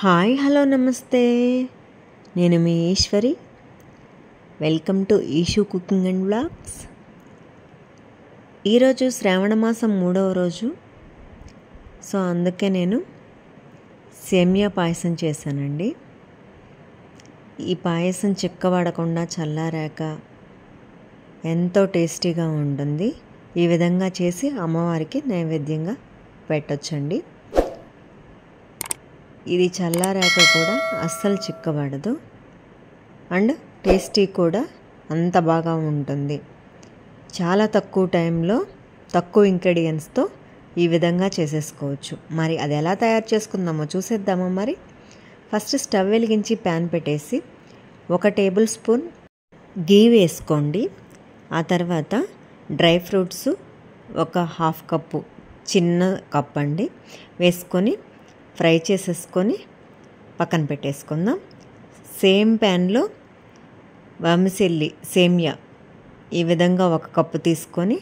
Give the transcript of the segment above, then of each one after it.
Hi hello నమస్తే, నేను మీ Eeshwari. Welcome to Eeshu cooking and vlogs. ఈరోజు శ్రావణ మాసం 3వ రోజు. సో అందుకే నేను సేమియా పాయసం చేశానండి. ఈ పాయసం చిక్కబడకుండా చల్లారాక ఎంతో టేస్టీగా ఉంటుంది. ఈ విధంగా చేసి అమ్మవారికి నైవేద్యంగా పెట్టొచ్చండి. ఇది చల్లారాక కూడా అస్సలు చిక్కబడదు అండ్ టేస్టీ కూడా అంత బాగా ఉంటుంది. చాలా తక్కువ టైంలో తక్కువ ఇంగ్రీడియంట్స్తో ఈ విధంగా చేసేసుకోవచ్చు. మరి అది ఎలా తయారు చేసుకుందామో చూసేద్దామా. మరి ఫస్ట్ స్టవ్ వెలిగించి ప్యాన్ పెట్టేసి 1 టేబుల్ స్పూన్ గీ వేసుకోండి. ఆ తర్వాత డ్రై ఫ్రూట్స్ 1/2 కప్పు, చిన్న కప్ అండి, వేసుకొని ఫ్రై చేసేసుకొని పక్కన పెట్టేసుకుందాం. సేమ్ ప్యాన్లో వర్మిసెల్లి సేమియా ఈ విధంగా 1 కప్పు తీసుకొని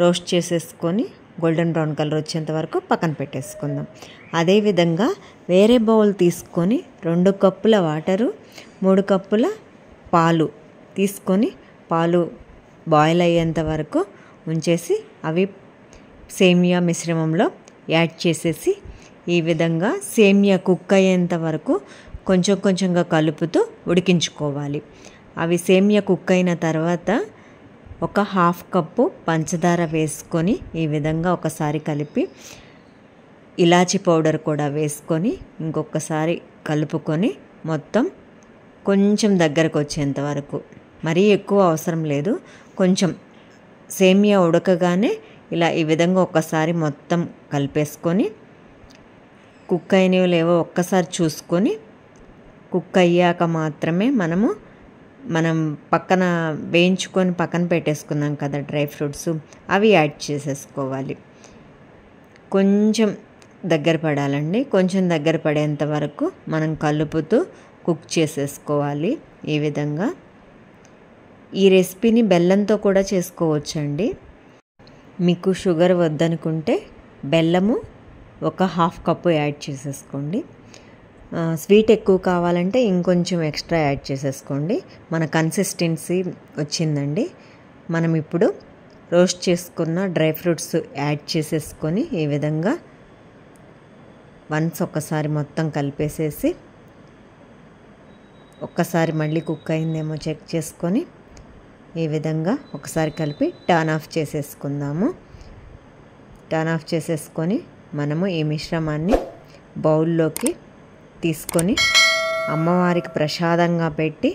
రోస్ట్ చేసేసుకొని గోల్డెన్ బ్రౌన్ కలర్ వచ్చేంత వరకు పక్కన పెట్టేసుకుందాం. అదేవిధంగా వేరే బౌల్ తీసుకొని 2 కప్పుల వాటరు, 3 కప్పుల పాలు తీసుకొని పాలు బాయిల్ అయ్యేంత వరకు ఉంచేసి అవి సేమియా మిశ్రమంలో యాడ్ చేసేసి ఈ విధంగా సేమియా కుక్ అయ్యేంత వరకు కొంచెం కొంచెంగా కలుపుతూ ఉడికించుకోవాలి. అవి సేమియా కుక్ అయిన తర్వాత 1/2 కప్పు పంచదార వేసుకొని ఈ విధంగా ఒకసారి కలిపి ఇలాచీ పౌడర్ కూడా వేసుకొని ఇంకొకసారి కలుపుకొని మొత్తం కొంచెం దగ్గరకు వచ్చేంత వరకు, మరీ ఎక్కువ అవసరం లేదు, కొంచెం సేమియా ఉడకగానే ఇలా ఈ విధంగా ఒకసారి మొత్తం కలిపేసుకొని కుక్ అయినవి లేవో ఒక్కసారి చూసుకొని కుక్ అయ్యాక మాత్రమే మనం పక్కన వేయించుకొని పక్కన పెట్టేసుకున్నాం కదా డ్రై ఫ్రూట్స్, అవి యాడ్ చేసేసుకోవాలి. కొంచెం దగ్గర పడాలండి, కొంచెం దగ్గర పడేంత వరకు మనం కలుపుతూ కుక్ చేసేసుకోవాలి. ఈ విధంగా ఈ రెసిపీని బెల్లంతో కూడా చేసుకోవచ్చండి. మీకు షుగర్ వద్దనుకుంటే బెల్లము 1/2 కప్పు యాడ్ చేసేసుకోండి. స్వీట్ ఎక్కువ కావాలంటే ఇంకొంచెం ఎక్స్ట్రా యాడ్ చేసేసుకోండి. మన కన్సిస్టెన్సీ వచ్చిందండి. మనం ఇప్పుడు రోస్ట్ చేసుకున్న డ్రై ఫ్రూట్స్ యాడ్ చేసేసుకొని ఈ విధంగా ఒకసారి మొత్తం కలిపేసేసి ఒక్కసారి మళ్ళీ కుక్ అయిందేమో చెక్ చేసుకొని ఈ విధంగా ఒకసారి కలిపి టర్న్ ఆఫ్ చేసేసుకుందాము. టర్న్ ఆఫ్ చేసేసుకొని మనము ఈ మిశ్రమాన్ని బౌల్లోకి తీసుకొని అమ్మవారికి ప్రసాదంగా పెట్టి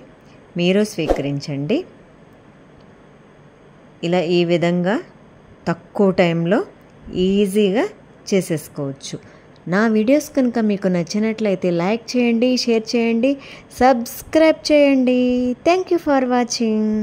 మీరు స్వీకరించండి. ఇలా ఈ విధంగా తక్కువ టైంలో ఈజీగా చేసేసుకోవచ్చు. నా వీడియోస్ కనుక మీకు నచ్చినట్లయితే లైక్ చేయండి, షేర్ చేయండి, సబ్స్క్రైబ్ చేయండి. Thank you for watching.